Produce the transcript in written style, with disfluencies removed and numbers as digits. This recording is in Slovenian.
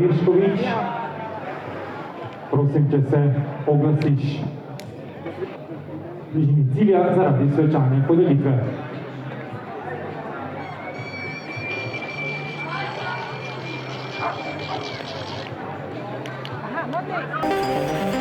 Iršković. Prosim, če se oglasiš v bližini cilja zaradi svečane podelitve. Aha, Matotek.